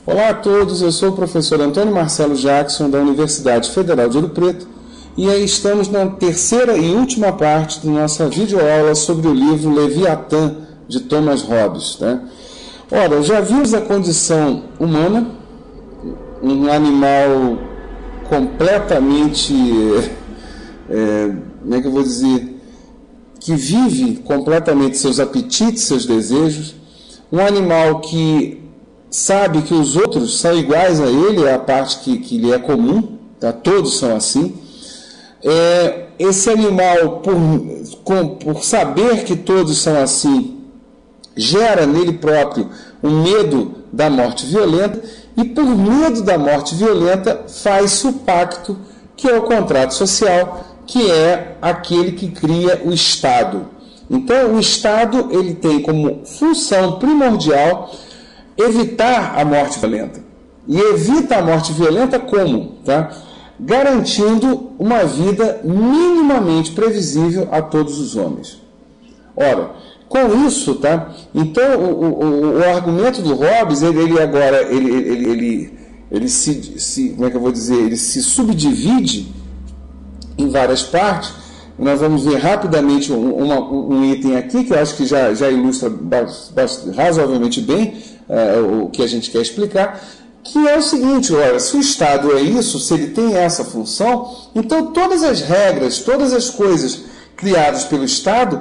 Olá a todos, eu sou o professor Antônio Marcelo Jackson, da Universidade Federal de Ouro Preto, e aí estamos na terceira e última parte da nossa videoaula sobre o livro Leviatã, de Thomas Hobbes. Ora, já vimos a condição humana, um animal completamente, como é que eu vou dizer, que vive completamente seus apetites, seus desejos, um animal que sabe que os outros são iguais a ele, é a parte que lhe é comum, tá? Todos são assim. Esse animal, por saber que todos são assim, gera nele próprio um medo da morte violenta, e por medo da morte violenta faz-se o pacto, que é o contrato social, que é aquele que cria o Estado. Então, o Estado ele tem como função primordial evitar a morte violenta. E evita a morte violenta como? Garantindo uma vida minimamente previsível a todos os homens. Ora, com isso, então o argumento do Hobbes, ele se subdivide em várias partes. Nós vamos ver rapidamente um item aqui, que eu acho que já ilustra razoavelmente bem o que a gente quer explicar, que é o seguinte: olha, se o Estado é isso, se ele tem essa função, então todas as regras, todas as coisas criadas pelo Estado,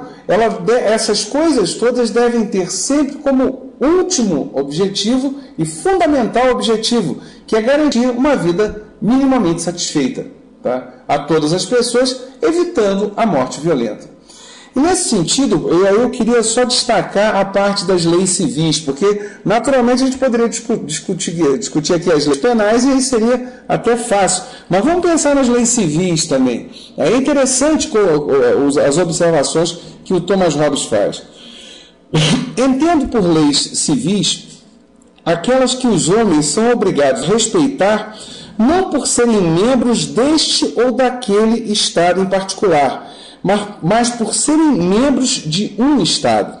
essas coisas todas devem ter sempre como último objetivo e fundamental objetivo, que é garantir uma vida minimamente satisfeita, a todas as pessoas, evitando a morte violenta. E nesse sentido, eu queria só destacar a parte das leis civis, porque naturalmente a gente poderia discutir aqui as leis penais e aí seria até fácil. Mas vamos pensar nas leis civis também. É interessante as observações que o Thomas Hobbes faz. Entendo por leis civis aquelas que os homens são obrigados a respeitar, não por serem membros deste ou daquele Estado em particular, mas por serem membros de um Estado.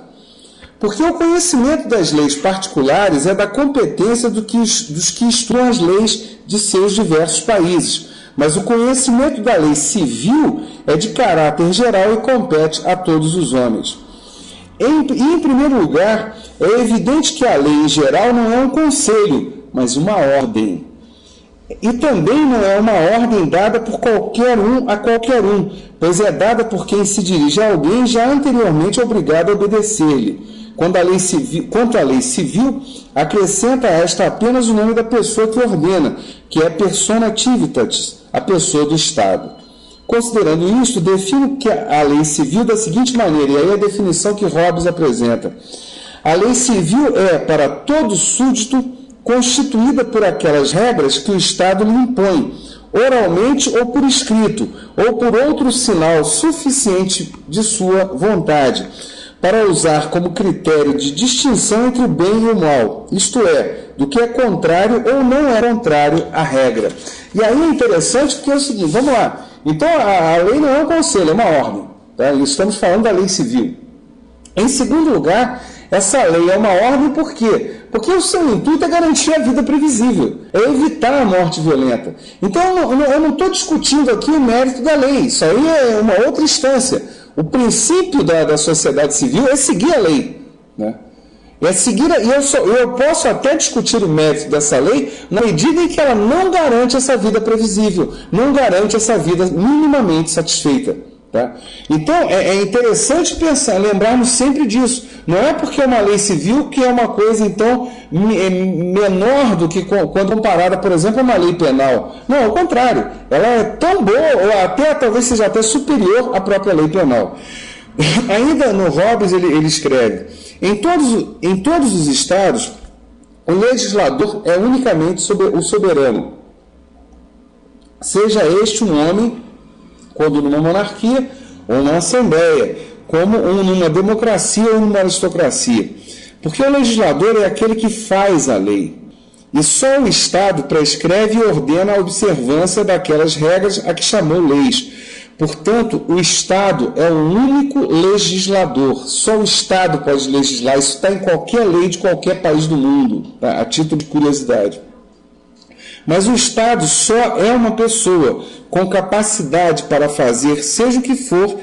Porque o conhecimento das leis particulares é da competência dos que estudam as leis de seus diversos países, mas o conhecimento da lei civil é de caráter geral e compete a todos os homens. Em primeiro lugar, é evidente que a lei em geral não é um conselho, mas uma ordem. E também não é uma ordem dada por qualquer um a qualquer um, pois é dada por quem se dirige a alguém já anteriormente obrigado a obedecer-lhe. Quanto à lei civil, acrescenta a esta apenas o nome da pessoa que ordena, que é persona civitatis, a pessoa do Estado. Considerando isto, defino que a lei civil da seguinte maneira, e aí a definição que Hobbes apresenta: a lei civil é, para todo súdito, constituída por aquelas regras que o Estado lhe impõe, oralmente ou por escrito, ou por outro sinal suficiente de sua vontade, para usar como critério de distinção entre o bem e o mal, isto é, do que é contrário ou não é contrário à regra. E aí é interessante porque é o seguinte, vamos lá, então a lei não é um conselho, é uma ordem, Estamos falando da lei civil. Em segundo lugar, essa lei é uma ordem por quê? Porque o seu intuito é garantir a vida previsível, é evitar a morte violenta. Então, eu não estou discutindo aqui o mérito da lei, isso aí é uma outra instância. O princípio da sociedade civil é seguir a lei. É seguir, eu posso até discutir o mérito dessa lei na medida em que ela não garante essa vida previsível, não garante essa vida minimamente satisfeita. Então, é interessante lembrarmos sempre disso. Não é porque é uma lei civil que é uma coisa, então, menor do que quando comparada, por exemplo, a uma lei penal. Não, ao contrário. Ela é tão boa, ou até talvez seja até superior à própria lei penal. Ainda no Hobbes, ele escreve: em todos os estados, o legislador é unicamente o soberano. Seja este um homem, quando numa monarquia ou numa assembleia, como numa democracia ou numa aristocracia. Porque o legislador é aquele que faz a lei. E só o Estado prescreve e ordena a observância daquelas regras a que chamou leis. Portanto, o Estado é o único legislador. Só o Estado pode legislar. Isso está em qualquer lei de qualquer país do mundo, tá? A título de curiosidade. Mas o Estado só é uma pessoa com capacidade para fazer, seja o que for,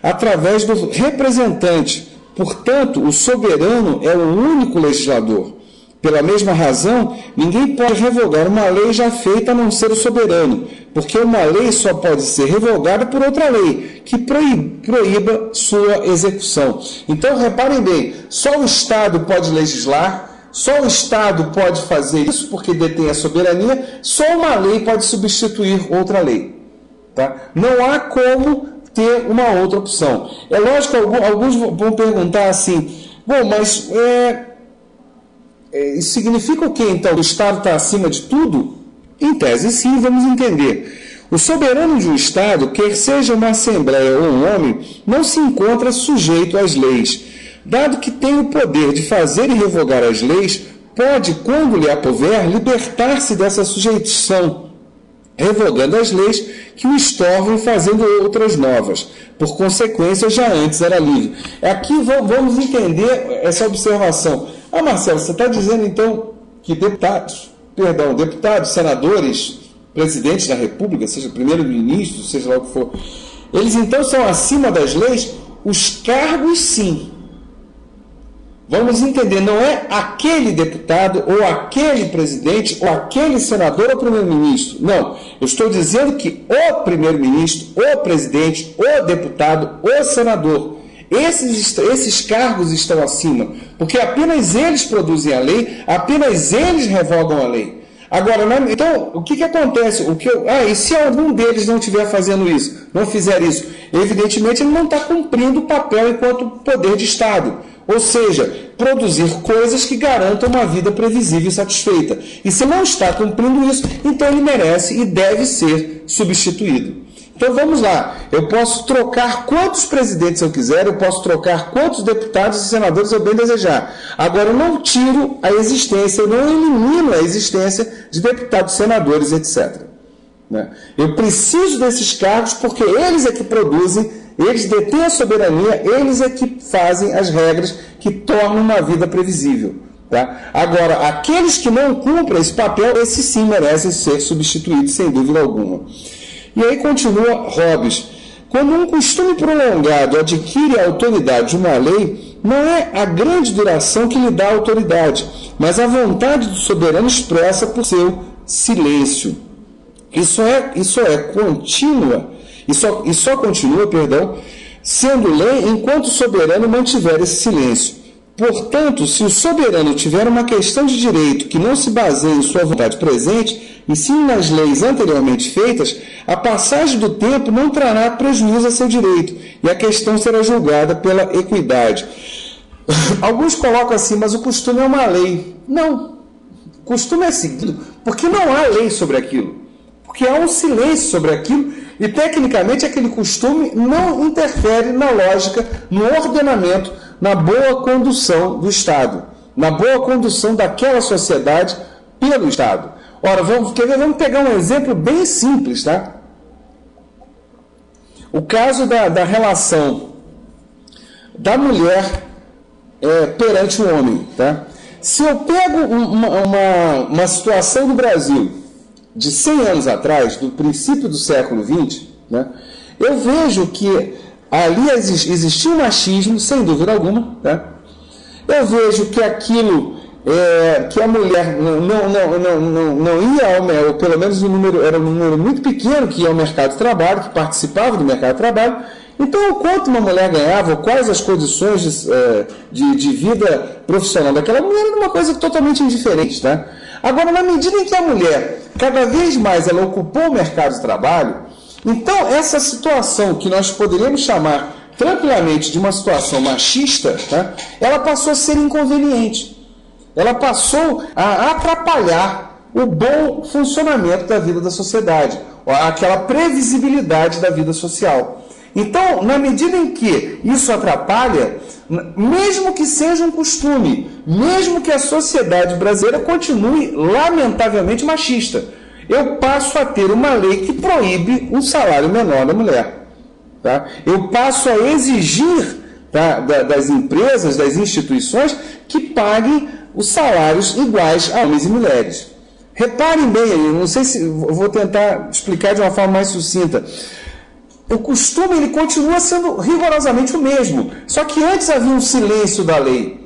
através do representante. Portanto, o soberano é o único legislador. Pela mesma razão, ninguém pode revogar uma lei já feita a não ser o soberano, porque uma lei só pode ser revogada por outra lei, que proíba sua execução. Então, reparem bem, só o Estado pode legislar, só o Estado pode fazer isso porque detém a soberania, só uma lei pode substituir outra lei. Tá? Não há como ter uma outra opção. É lógico que alguns vão perguntar assim, bom, mas isso significa o quê, então? O Estado está acima de tudo? Em tese, sim, vamos entender. O soberano de um Estado, quer seja uma assembleia ou um homem, não se encontra sujeito às leis. Dado que tem o poder de fazer e revogar as leis, pode, quando lhe apouver, libertar-se dessa sujeição, revogando as leis que o estorvam e fazendo outras novas. Por consequência, já antes era livre. Aqui vamos entender essa observação. Ah, Marcelo, você está dizendo então que deputados, senadores, presidentes da República, seja primeiro-ministro, seja lá o que for, eles então são acima das leis? Os cargos, sim. Vamos entender, não é aquele deputado, ou aquele presidente, ou aquele senador ou primeiro-ministro. Não, eu estou dizendo que o primeiro-ministro, o presidente, o deputado, o senador, esses cargos estão acima, porque apenas eles produzem a lei, apenas eles revogam a lei. Agora, então, o que acontece? E se algum deles não estiver fazendo isso, não fizer isso? Evidentemente, ele não está cumprindo o papel enquanto poder de Estado. Ou seja, produzir coisas que garantam uma vida previsível e satisfeita. E se não está cumprindo isso, então ele merece e deve ser substituído. Então vamos lá, eu posso trocar quantos presidentes eu quiser, eu posso trocar quantos deputados e senadores eu bem desejar. Agora eu não tiro a existência, eu não elimino a existência de deputados, senadores, etc. Eu preciso desses cargos porque eles é que produzem, eles detêm a soberania, eles é que fazem as regras que tornam uma vida previsível. Tá? Agora, aqueles que não cumprem esse papel, esses sim merecem ser substituídos, sem dúvida alguma. E aí continua Hobbes. Quando um costume prolongado adquire a autoridade de uma lei, não é a grande duração que lhe dá a autoridade, mas a vontade do soberano expressa por seu silêncio. Isso só continua, sendo lei enquanto o soberano mantiver esse silêncio. Portanto, se o soberano tiver uma questão de direito que não se baseie em sua vontade presente, e sim nas leis anteriormente feitas, a passagem do tempo não trará prejuízo a seu direito, e a questão será julgada pela equidade. Alguns colocam assim, mas o costume é uma lei. Não, o costume é seguido, porque não há lei sobre aquilo, porque há um silêncio sobre aquilo, e tecnicamente aquele costume não interfere na lógica, no ordenamento, na boa condução do Estado, na boa condução daquela sociedade pelo Estado. Ora, vamos pegar um exemplo bem simples, tá? O caso da relação da mulher perante o homem, tá? Se eu pego uma situação do Brasil de 100 anos atrás, do princípio do século XX, né, eu vejo que ali existia um machismo, sem dúvida alguma. Tá? Eu vejo que aquilo, que a mulher não ia, ou pelo menos era um número muito pequeno que ia ao mercado de trabalho, que participava do mercado de trabalho. Então, o quanto uma mulher ganhava, quais as condições de vida profissional daquela mulher, era uma coisa totalmente indiferente. Tá? Agora, na medida em que a mulher, cada vez mais, ela ocupou o mercado de trabalho, então, essa situação que nós poderíamos chamar tranquilamente de uma situação machista, tá? Ela passou a ser inconveniente. Ela passou a atrapalhar o bom funcionamento da vida da sociedade, aquela previsibilidade da vida social. Então, na medida em que isso atrapalha, mesmo que seja um costume, mesmo que a sociedade brasileira continue lamentavelmente machista, eu passo a ter uma lei que proíbe um salário menor da mulher. Tá? Eu passo a exigir, tá, das empresas, das instituições, que paguem os salários iguais a homens e mulheres. Reparem bem aí, não sei se eu vou tentar explicar de uma forma mais sucinta. O costume ele continua sendo rigorosamente o mesmo, só que antes havia um silêncio da lei.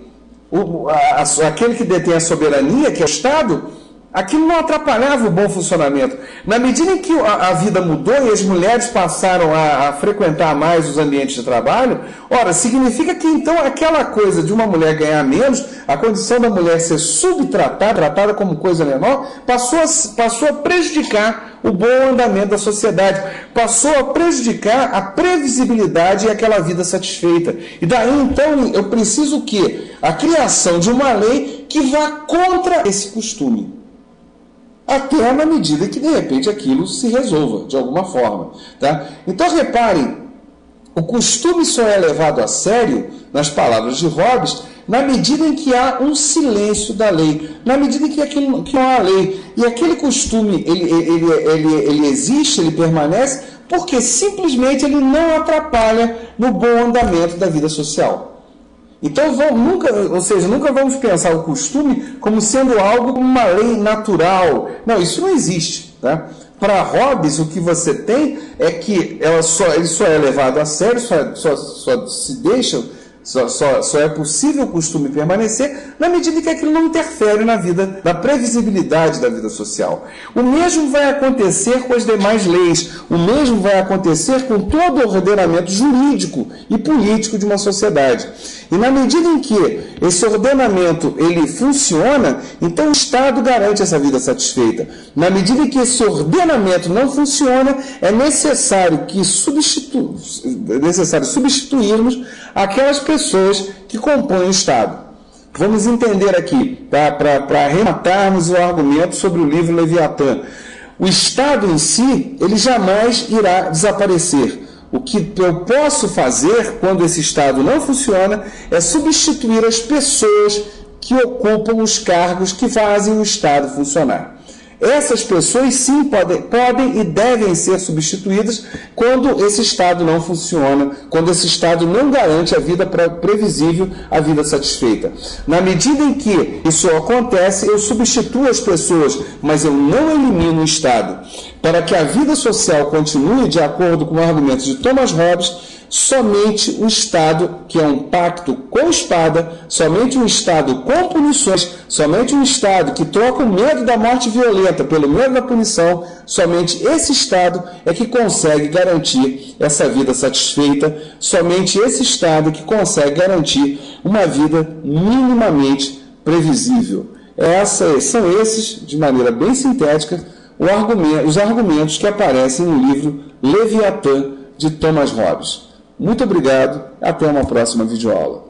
Aquele que detém a soberania, que é o Estado, aquilo não atrapalhava o bom funcionamento. Na medida em que a vida mudou e as mulheres passaram a frequentar mais os ambientes de trabalho, ora, significa que então aquela coisa de uma mulher ganhar menos, a condição da mulher ser subtratada, tratada como coisa menor, passou a prejudicar o bom andamento da sociedade, passou a prejudicar a previsibilidade e aquela vida satisfeita. E daí então eu preciso o quê? A criação de uma lei que vá contra esse costume. Até na medida que, de repente, aquilo se resolva, de alguma forma. Tá? Então, reparem, o costume só é levado a sério, nas palavras de Hobbes, na medida em que há um silêncio da lei, na medida em que não há lei. E aquele costume, ele existe, ele permanece, porque simplesmente ele não atrapalha no bom andamento da vida social. Então, nunca vamos pensar o costume como sendo algo como uma lei natural. Não, isso não existe. Tá? Para Hobbes, o que você tem é que ele só é levado a sério, só é possível o costume permanecer na medida em que aquilo não interfere na vida, na previsibilidade da vida social. O mesmo vai acontecer com as demais leis, o mesmo vai acontecer com todo o ordenamento jurídico e político de uma sociedade. E na medida em que esse ordenamento ele funciona, então o Estado garante essa vida satisfeita. Na medida em que esse ordenamento não funciona, é necessário substituirmos aquelas pessoas que compõem o Estado. Vamos entender aqui, tá? Para arrematarmos o argumento sobre o livro Leviatã. O Estado em si, ele jamais irá desaparecer. O que eu posso fazer quando esse Estado não funciona é substituir as pessoas que ocupam os cargos que fazem o Estado funcionar. Essas pessoas sim podem e devem ser substituídas quando esse Estado não funciona, quando esse Estado não garante a vida previsível, a vida satisfeita. Na medida em que isso acontece, eu substituo as pessoas, mas eu não elimino o Estado. Para que a vida social continue, de acordo com o argumento de Thomas Hobbes, somente o Estado, que é um pacto com espada, somente um Estado com punições, somente um Estado que troca o medo da morte violenta pelo medo da punição, somente esse Estado é que consegue garantir essa vida satisfeita, somente esse Estado que consegue garantir uma vida minimamente previsível. São esses, de maneira bem sintética, os argumentos que aparecem no livro Leviatã, de Thomas Hobbes. Muito obrigado, até uma próxima videoaula.